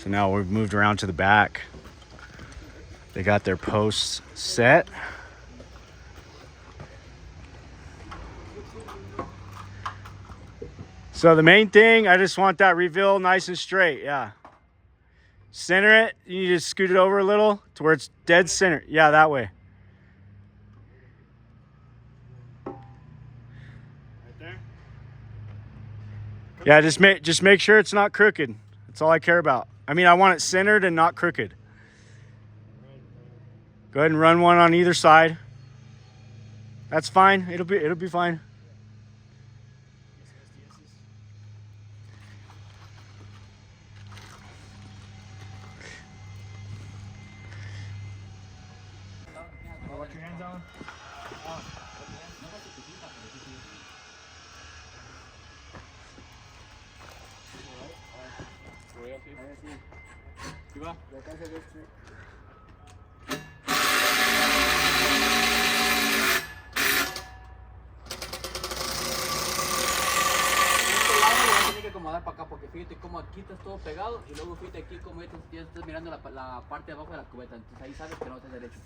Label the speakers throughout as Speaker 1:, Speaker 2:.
Speaker 1: So now we've moved around to the back. They got their posts set. So the main thing, I just want that reveal nice and straight, yeah. Center it, you need to scoot it over a little to where it's dead center. Yeah, that way. Right there? Yeah, just make sure it's not crooked. That's all I care about. I mean, I want it centered and not crooked. Go ahead and run one on either side. That's fine. It'll be fine. What your hands on?
Speaker 2: Acomodar para acá porque fíjate cómo aquí está todo pegado y luego fíjate aquí como ya estás mirando la parte de abajo de la cubeta, entonces ahí sabes que no estás derecho.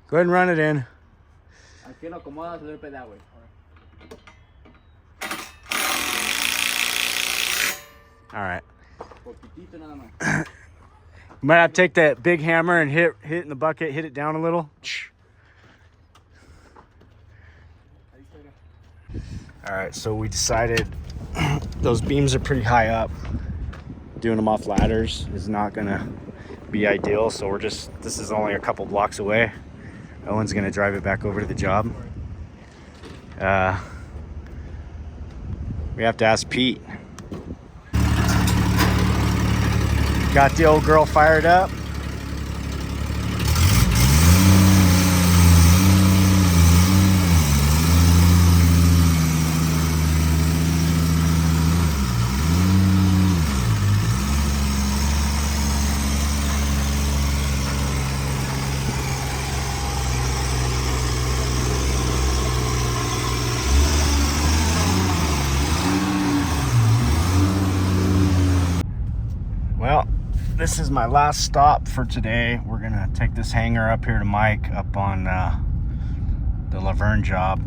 Speaker 1: Go ahead and run it in.
Speaker 2: Aquí lo acomodas a little bit that way.
Speaker 1: All right.
Speaker 2: Poquitito nada más.
Speaker 1: You might have to take that big hammer and hit it in the bucket, hit it down a little. All right, so we decided those beams are pretty high up. Doing them off ladders is not gonna be ideal, so this is only a couple blocks away. Owen's gonna drive it back over to the job. We have to ask Pete. Got the old girl fired up. Well, this is my last stop for today. We're gonna take this hanger up here to Mike up on the Laverne job.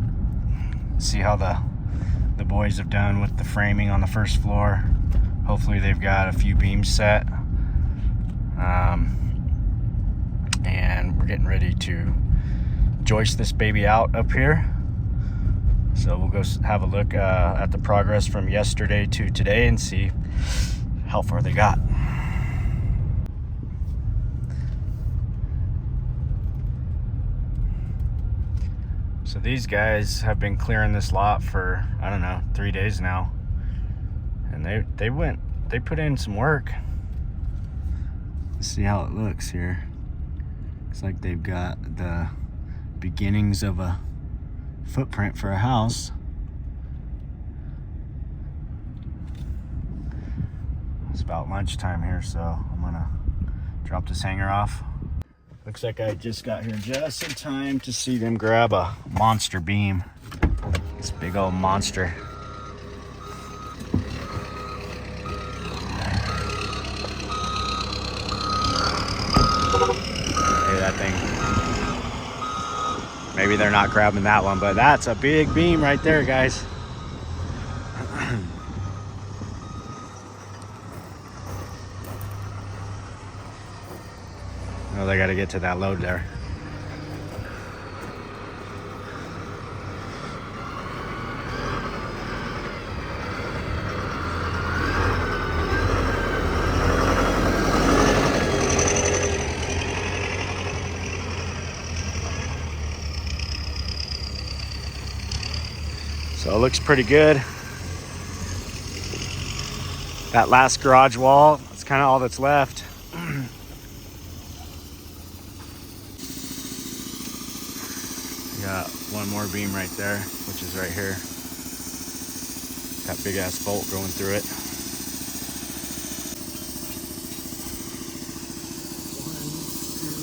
Speaker 1: See how the boys have done with the framing on the first floor. Hopefully they've got a few beams set. And we're getting ready to joist this baby out up here. So we'll go have a look at the progress from yesterday to today and see how far they got. So these guys have been clearing this lot for, I don't know, 3 days now. And they put in some work. Let's see how it looks here. Looks like they've got the beginnings of a footprint for a house. It's about lunchtime here, so I'm gonna drop this hanger off. Looks like I just got here just in time to see them grab a monster beam. This big old monster. Hey, that thing. Maybe they're not grabbing that one, but that's a big beam right there, guys. Oh, they got to get to that load there. So it looks pretty good. That last garage wall, that's kind of all that's left. Got one more beam right there, which is right here. That big ass bolt going through it.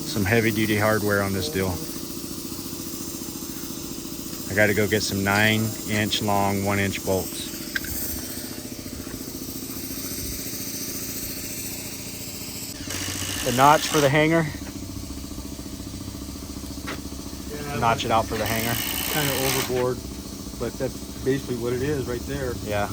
Speaker 1: Some heavy duty hardware on this deal. I got to go get some 9-inch long 1-inch bolts. The notch for the hanger.
Speaker 3: Yeah,
Speaker 1: Notch it out for the hanger.
Speaker 3: kind of overboard, but that's basically what it is right there.
Speaker 1: Yeah.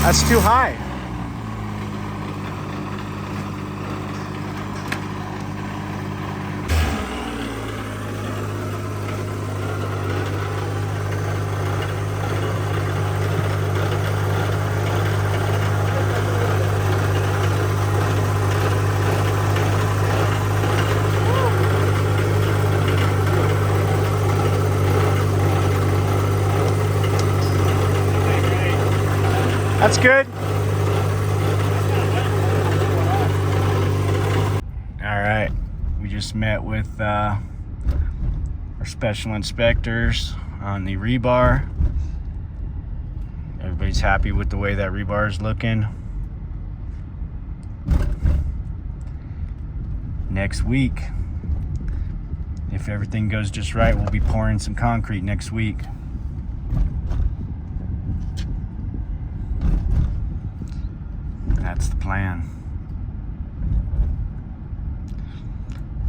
Speaker 1: That's too high. That's good. All right, we just met with our special inspectors on the rebar. Everybody's happy with the way that rebar is looking. Next week, if everything goes just right, we'll be pouring some concrete next week. That's the plan.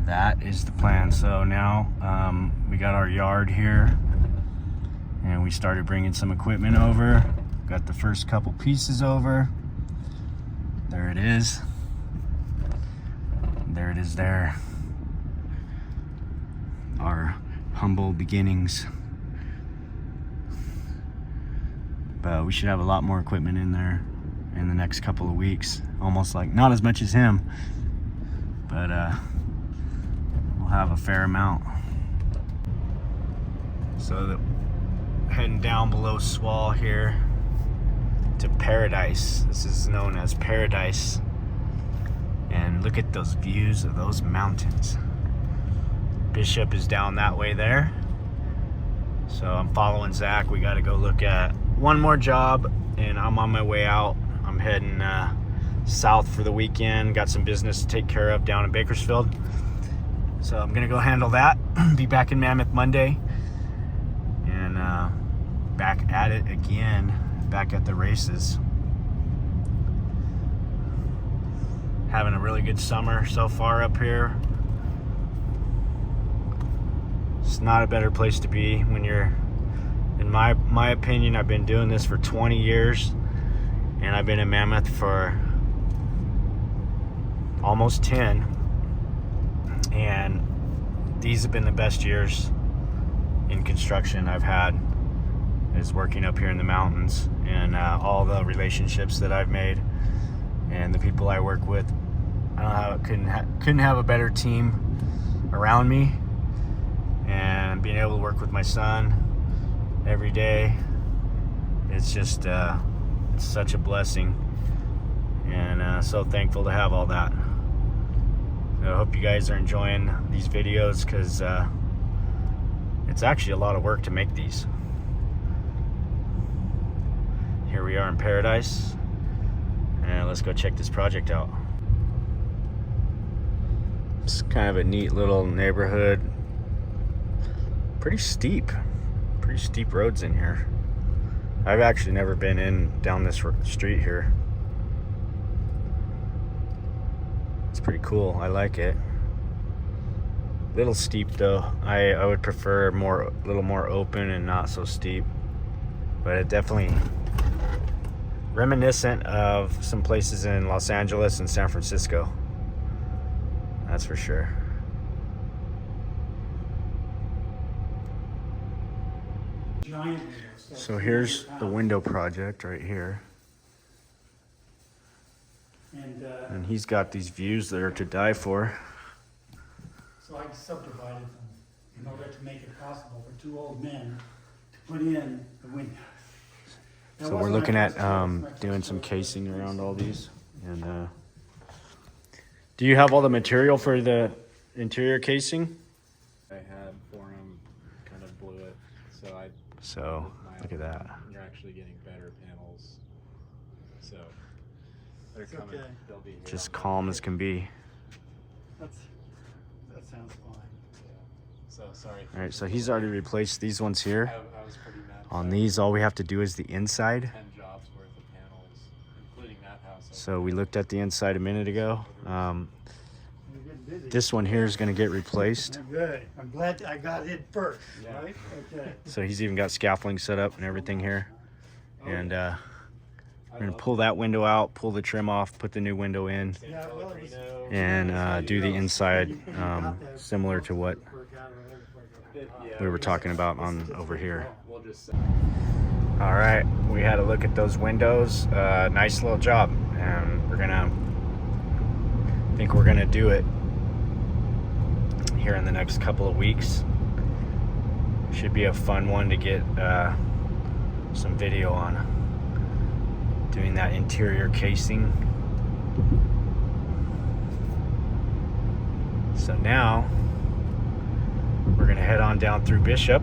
Speaker 1: That is the plan. So now we got our yard here and we started bringing some equipment over. Got the first couple pieces over. There it is. There it is there. Our humble beginnings. But we should have a lot more equipment in there in the next couple of weeks. Almost like, not as much as him, but we'll have a fair amount. So heading down below Swall here to Paradise. This is known as Paradise. And look at those views of those mountains. Bishop is down that way there. So I'm following Zach. We got to go look at one more job and I'm on my way out. I'm heading south for the weekend. Got some business to take care of down in Bakersfield. So I'm gonna go handle that. Be back in Mammoth Monday. And back at it again. Back at the races. Having a really good summer so far up here. It's not a better place to be when you're, in my opinion, I've been doing this for 20 years. And I've been in Mammoth for almost 10. And these have been the best years in construction I've had, is working up here in the mountains, and all the relationships that I've made and the people I work with. I don't know how couldn't have a better team around me, and being able to work with my son every day, it's just such a blessing, and so thankful to have all that. I hope you guys are enjoying these videos, because it's actually a lot of work to make these. Here we are in Paradise, and let's go check this project out. It's kind of a neat little neighborhood. Pretty steep roads in here. I've actually never been down this street here. It's pretty cool. I like it. Little steep though. I would prefer a little more open and not so steep. But it definitely reminiscent of some places in Los Angeles and San Francisco. That's for sure.
Speaker 4: Giant windows.
Speaker 1: So here's the window project right here. And he's got these views that are to die for.
Speaker 4: So I subdivided them in order to make it possible for two old men to put in the windows.
Speaker 1: So we're looking at doing some casing around all these. And do you have all the material for the interior casing?
Speaker 3: I had for him, kind of blew it.
Speaker 1: So look at that.
Speaker 3: You're actually getting better panels. So they're coming.
Speaker 4: Okay.
Speaker 3: They'll be here.
Speaker 1: Just calm as can be.
Speaker 4: That sounds fine.
Speaker 3: So sorry.
Speaker 1: All right, so he's already replaced these ones here.
Speaker 3: I was pretty mad.
Speaker 1: On these, all we have to do is the inside.
Speaker 3: 10 jobs worth of panels, including that house.
Speaker 1: So we looked at the inside a minute ago.
Speaker 4: You're getting busy.
Speaker 1: This one here is going to get replaced.
Speaker 4: Good. I'm glad I got it first, right? Okay.
Speaker 1: So he's even got scaffolding set up and everything here. And we're going to pull that window out, pull the trim off, put the new window in,
Speaker 4: Yeah, well,
Speaker 1: and do the inside similar to what we were talking about on over here.
Speaker 3: We'll just
Speaker 1: All right, we had a look at those windows. Nice little job, and I think we're gonna do it here in the next couple of weeks. Should be a fun one to get some video on, doing that interior casing. So now we're gonna head on down through Bishop.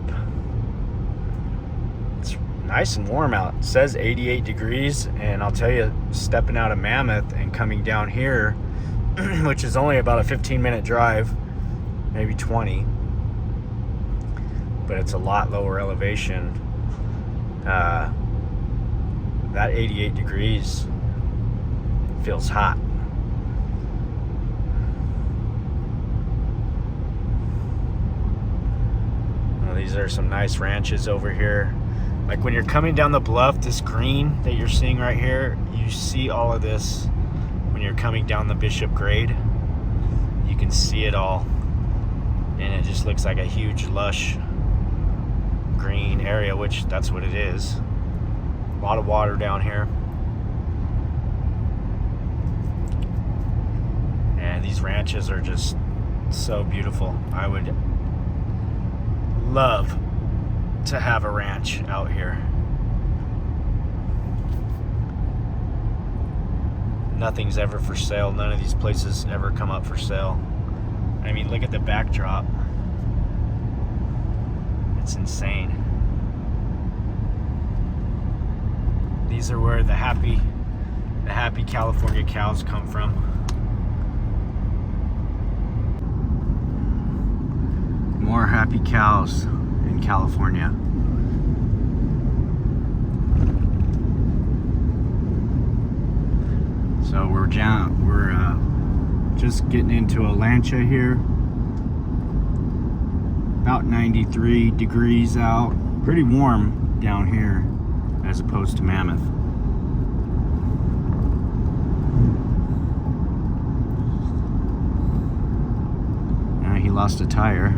Speaker 1: It's nice and warm out. It says 88 degrees, and I'll tell you, stepping out of Mammoth and coming down here, which is only about a 15-minute drive, maybe 20, but it's a lot lower elevation. That 88 degrees feels hot. These are some nice ranches over here. Like when you're coming down the bluff, this green that you're seeing right here, you see all of this when you're coming down the Bishop grade. You can see it all, and it just looks like a huge lush green area, which that's what it is. A lot of water down here. And these ranches are just so beautiful. I would love to have a ranch out here. Nothing's ever for sale. None of these places ever come up for sale. I mean, look at the backdrop. It's insane. These are where the happy California cows come from. More happy cows in California. So we're just getting into Alancha here. About 93 degrees out. Pretty warm down here as opposed to Mammoth. He lost a tire.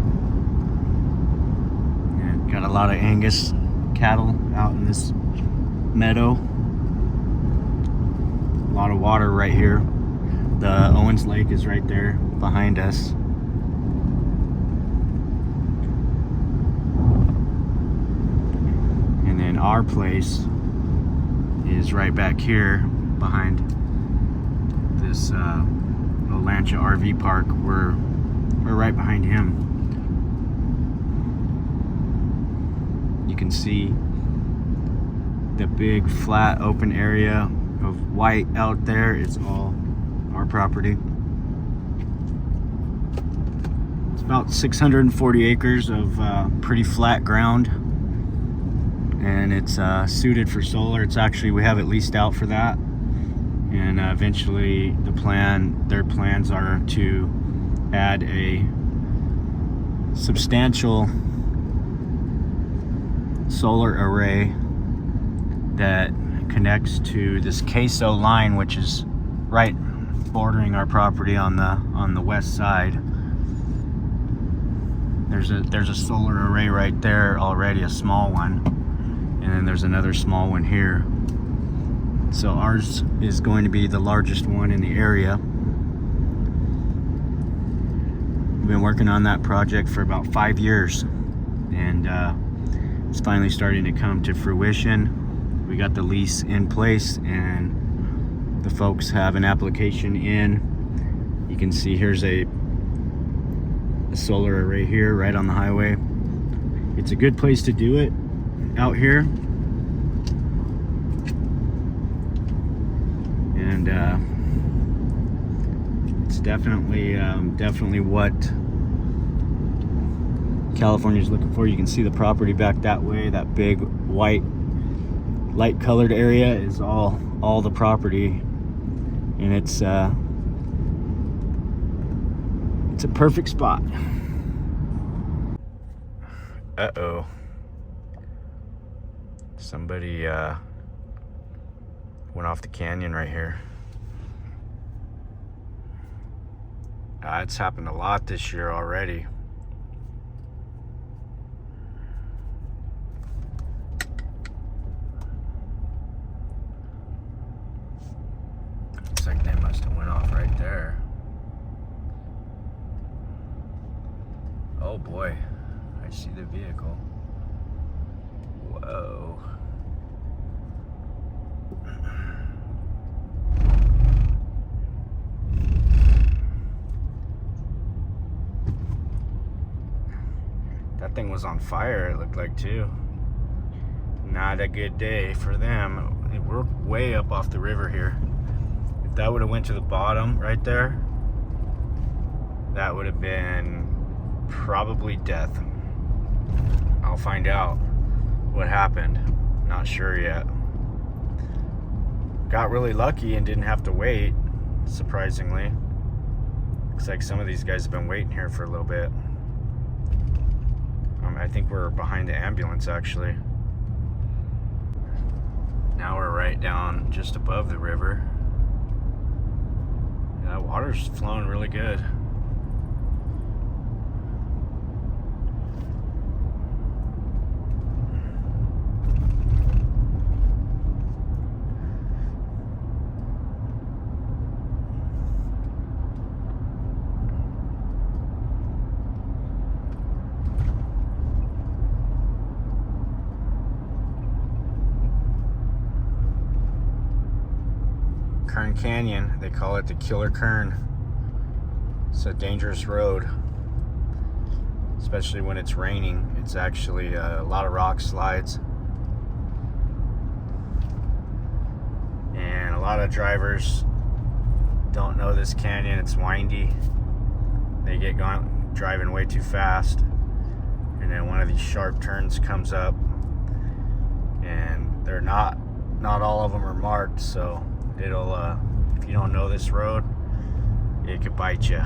Speaker 1: Got a lot of Angus cattle out in this meadow. A lot of water right here. The Owens Lake is right there behind us. And then our place is right back here behind this Alancha RV park. We're right behind him. You can see the big flat open area of white out there. It's all our property. It's about 640 acres of pretty flat ground, and it's suited for solar. It's actually, we have it leased out for that, and eventually their plans are to add a substantial solar array that connects to this queso line, which is right bordering our property on the west side. There's a solar array right there already, a small one, and then there's another small one here. So ours is going to be the largest one in the area. We've been working on that project for about 5 years, and it's finally starting to come to fruition. We got the lease in place, and the folks have an application in. You can see here's a solar array here right on the highway. It's a good place to do it out here, and it's definitely what California's looking for. You can see the property back that way. That big white light colored area is all the property, and it's a perfect spot. Uh-oh. Somebody went off the canyon right here. It's happened a lot this year already. Looks like they must have went off right there. Oh boy, I see the vehicle. Whoa. That thing was on fire, it looked like, too. Not a good day for them. We're way up off the river here. If that would have went to the bottom right there, that would have been probably death. I'll find out what happened. Not sure yet. Got really lucky and didn't have to wait, surprisingly. Looks like some of these guys have been waiting here for a little bit. I think we're behind the ambulance, actually. Now we're right down just above the river. Yeah, that water's flowing really good. Kern Canyon, they call it the Killer Kern. It's a dangerous road, especially when it's raining. It's actually a lot of rock slides, and a lot of drivers don't know this canyon. It's windy. They get driving way too fast, and then one of these sharp turns comes up, and they're not all of them are marked, so it'll if you don't know this road, it could bite you.